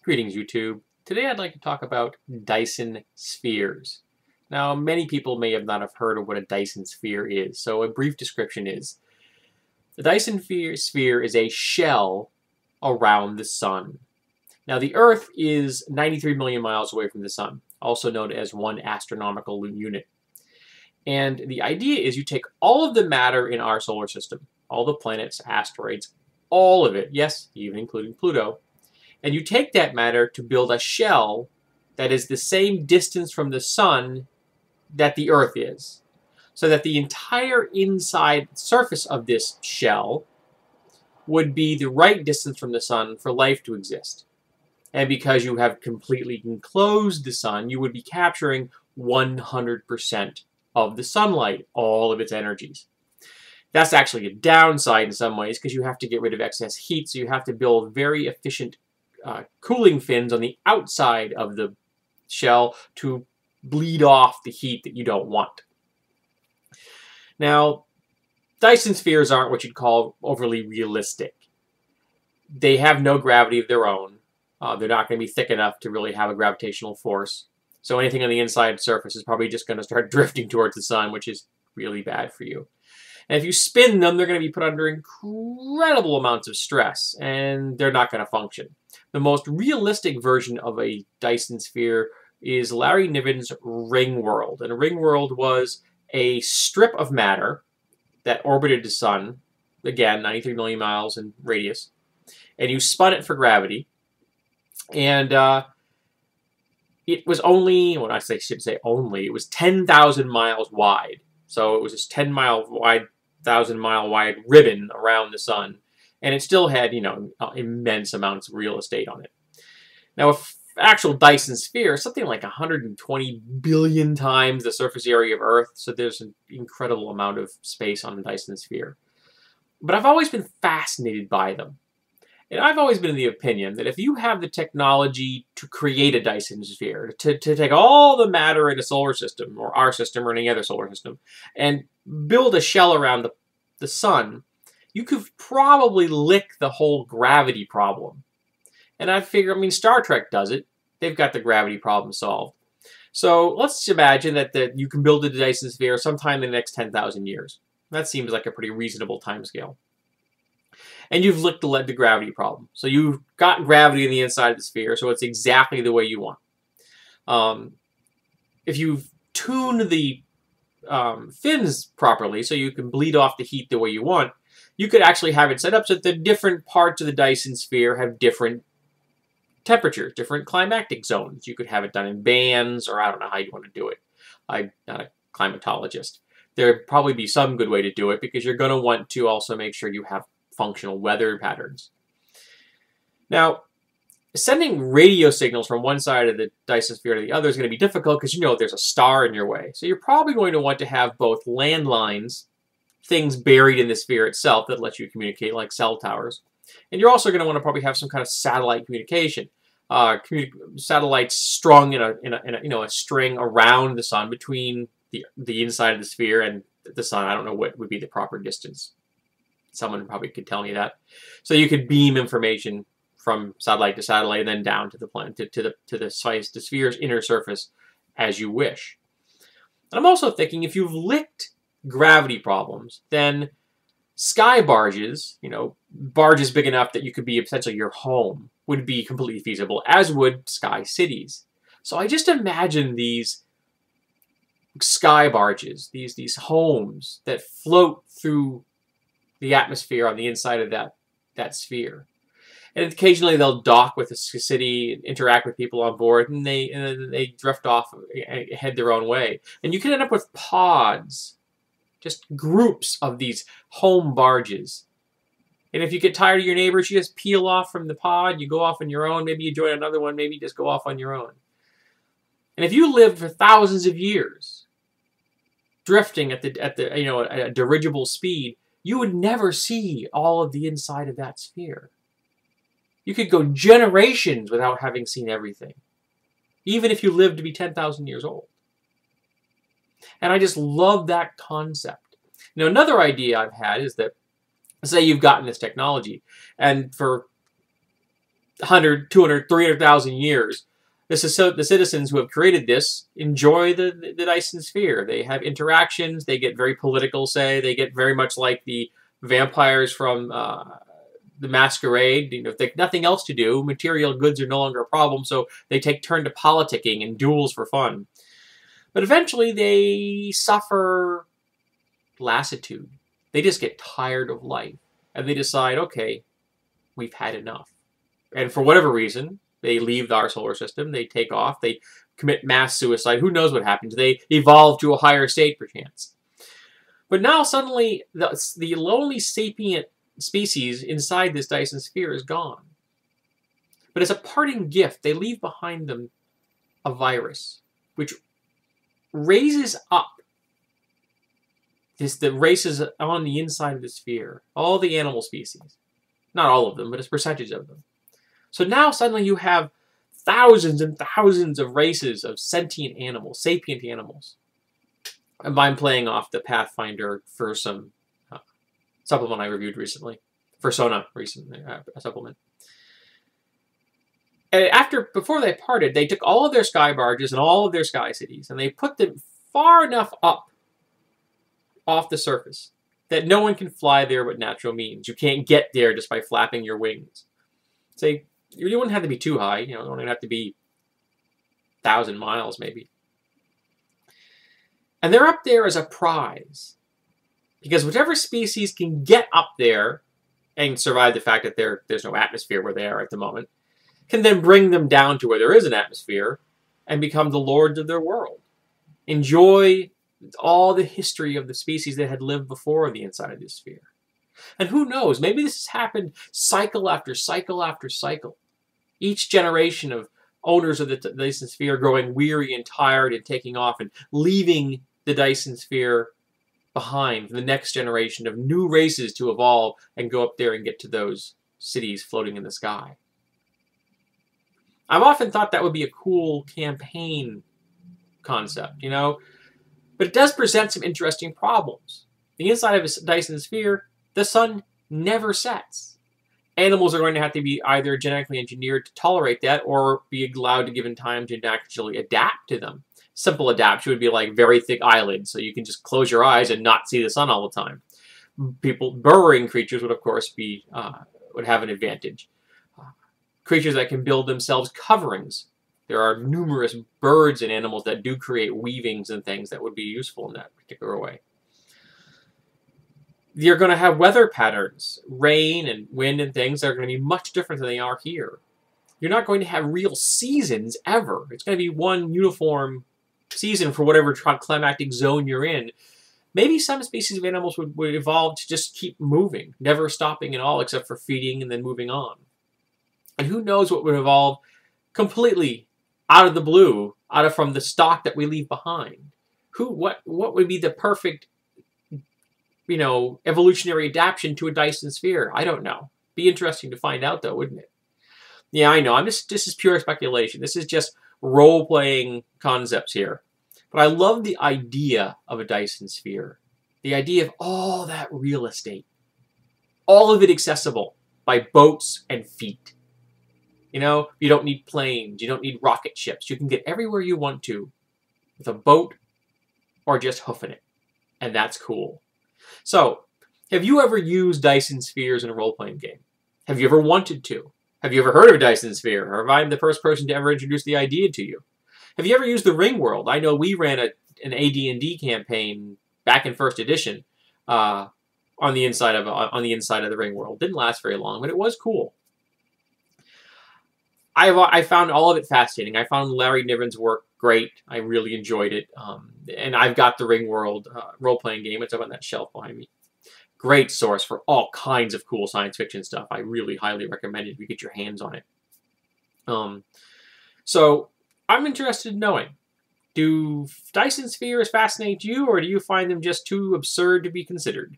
Greetings, YouTube. Today I'd like to talk about Dyson Spheres. Now, many people may have not have heard of what a Dyson Sphere is, so a brief description is, the Dyson Sphere is a shell around the Sun. Now, the Earth is 93 million miles away from the Sun, also known as 1 astronomical unit. And the idea is you take all of the matter in our solar system, all the planets, asteroids, all of it, yes, even including Pluto, and you take that matter to build a shell that is the same distance from the Sun that the Earth is. So that the entire inside surface of this shell would be the right distance from the Sun for life to exist. And because you have completely enclosed the Sun, you would be capturing 100% of the sunlight, all of its energies. That's actually a downside in some ways because you have to get rid of excess heat, so you have to build very efficient cooling fins on the outside of the shell to bleed off the heat that you don't want. Now, Dyson spheres aren't what you'd call overly realistic. They have no gravity of their own. They're not going to be thick enough to really have a gravitational force. So anything on the inside surface is probably just going to start drifting towards the Sun, which is really bad for you. And if you spin them, they're going to be put under incredible amounts of stress, and they're not going to function. The most realistic version of a Dyson sphere is Larry Niven's ring world. And a ring world was a strip of matter that orbited the Sun, again, 93 million miles in radius, and you spun it for gravity. And it was only, when I should say only, it was 10,000 miles wide. So it was this 10-mile wide, 1,000-mile wide ribbon around the Sun. And it still had, immense amounts of real estate on it. Now, an actual Dyson sphere is something like 120 billion times the surface area of Earth. So there's an incredible amount of space on a Dyson sphere. But I've always been fascinated by them. And I've always been of the opinion that if you have the technology to create a Dyson sphere, to take all the matter in a solar system, or our system, or any other solar system, and build a shell around the Sun, you could probably lick the whole gravity problem. And I figure, Star Trek does it. They've got the gravity problem solved. So let's imagine that you can build a Dyson sphere sometime in the next 10,000 years. That seems like a pretty reasonable timescale. And you've licked the gravity problem. So you've got gravity in the inside of the sphere, so it's exactly the way you want. If you've tuned the fins properly, so you can bleed off the heat the way you want, you could actually have it set up so that the different parts of the Dyson sphere have different temperatures, different climatic zones. You could have it done in bands, or I don't know how you want to do it. I'm not a climatologist. There'd probably be some good way to do it because you're going to want to also make sure you have functional weather patterns. Now, sending radio signals from one side of the Dyson sphere to the other is going to be difficult because there's a star in your way. So you're probably going to want to have both landlines, things buried in the sphere itself that let you communicate, like cell towers. And you're also going to want to probably have some kind of satellite communication. Satellites strung in a string around the Sun between the inside of the sphere and the Sun. I don't know what would be the proper distance. Someone probably could tell me that. So you could beam information from satellite to satellite and then down to the planet, to the sphere's inner surface as you wish. And I'm also thinking if you've licked gravity problems, then sky barges, barges big enough that you could be essentially your home, would be completely feasible, as would sky cities. So I just imagine these sky barges, these homes that float through the atmosphere on the inside of that sphere. And occasionally they'll dock with a city, interact with people on board, and they drift off and head their own way. And you can end up with pods, just groups of these home barges. And if you get tired of your neighbors, you just peel off from the pod, you go off on your own, maybe you join another one, maybe you just go off on your own. And if you lived for thousands of years, drifting at a dirigible speed, you would never see all of the inside of that sphere. You could go generations without having seen everything, even if you lived to be 10,000 years old. And I just love that concept. Now, another idea I've had is that, say you've gotten this technology, and for 100, 200, 300,000 years. This is so the citizens who have created this enjoy the Dyson Sphere. They have interactions. They get very political, say. They get very much like the vampires from the Masquerade. You know, if they have nothing else to do, material goods are no longer a problem, so they take turn to politicking and duels for fun. But eventually they suffer lassitude. They just get tired of life. And they decide, okay, we've had enough. And for whatever reason, they leave our solar system, they take off, they commit mass suicide. Who knows what happens? They evolve to a higher state, perchance. But now suddenly, the lonely sapient species inside this Dyson Sphere is gone. But as a parting gift, they leave behind them a virus, which raises up the races on the inside of the sphere, all the animal species. Not all of them, but a percentage of them. So now suddenly you have thousands and thousands of races of sentient animals, sapient animals. And I'm playing off the Pathfinder for some supplement I reviewed recently. Persona recently, a supplement. And before they parted, they took all of their sky barges and all of their sky cities, and they put them far enough up off the surface that no one can fly there with natural means. You can't get there just by flapping your wings. Say, you wouldn't have to be too high. You know, it don't have to be 1,000 miles, maybe. And they're up there as a prize. Because whichever species can get up there and survive the fact that there's no atmosphere where they are at the moment, can then bring them down to where there is an atmosphere and become the lords of their world. Enjoy all the history of the species that had lived before the inside of this sphere. And who knows, maybe this has happened cycle after cycle after cycle. Each generation of owners of the Dyson Sphere growing weary and tired and taking off and leaving the Dyson Sphere behind for the next generation of new races to evolve and go up there and get to those cities floating in the sky. I've often thought that would be a cool campaign concept, you know? But it does present some interesting problems. The inside of a Dyson Sphere, the sun never sets. Animals are going to have to be either genetically engineered to tolerate that or be allowed to given time to naturally adapt to them. Simple adaptation would be like very thick eyelids, so you can just close your eyes and not see the sun all the time. Burrowing creatures would, of course, would have an advantage. Creatures that can build themselves coverings. There are numerous birds and animals that do create weavings and things that would be useful in that particular way. You're going to have weather patterns, rain and wind and things that are going to be much different than they are here. You're not going to have real seasons ever. It's going to be one uniform season for whatever climactic zone you're in. Maybe some species of animals would evolve to just keep moving, never stopping at all except for feeding and then moving on. And who knows what would evolve completely out of the blue, from the stock that we leave behind. What would be the perfect, you know, evolutionary adaptation to a Dyson Sphere? I don't know. Be interesting to find out, though, wouldn't it? Yeah, I know. This is pure speculation. This is just role-playing concepts here. But I love the idea of a Dyson Sphere. The idea of all that real estate. All of it accessible by boats and feet. You know, you don't need planes. You don't need rocket ships. You can get everywhere you want to with a boat or just hoofing it. And that's cool. So, have you ever used Dyson Spheres in a role-playing game? Have you ever wanted to? Have you ever heard of a Dyson Sphere? Or have I been the first person to ever introduce the idea to you? Have you ever used the Ring World? I know we ran an AD&D campaign back in first edition on the inside of the Ring World. Didn't last very long, but it was cool. I found all of it fascinating. I found Larry Niven's work great. I really enjoyed it. And I've got the Ring World role-playing game. It's up on that shelf behind me. Great source for all kinds of cool science fiction stuff. I really highly recommend it if you get your hands on it. So I'm interested in knowing, do Dyson Spheres fascinate you, or do you find them just too absurd to be considered?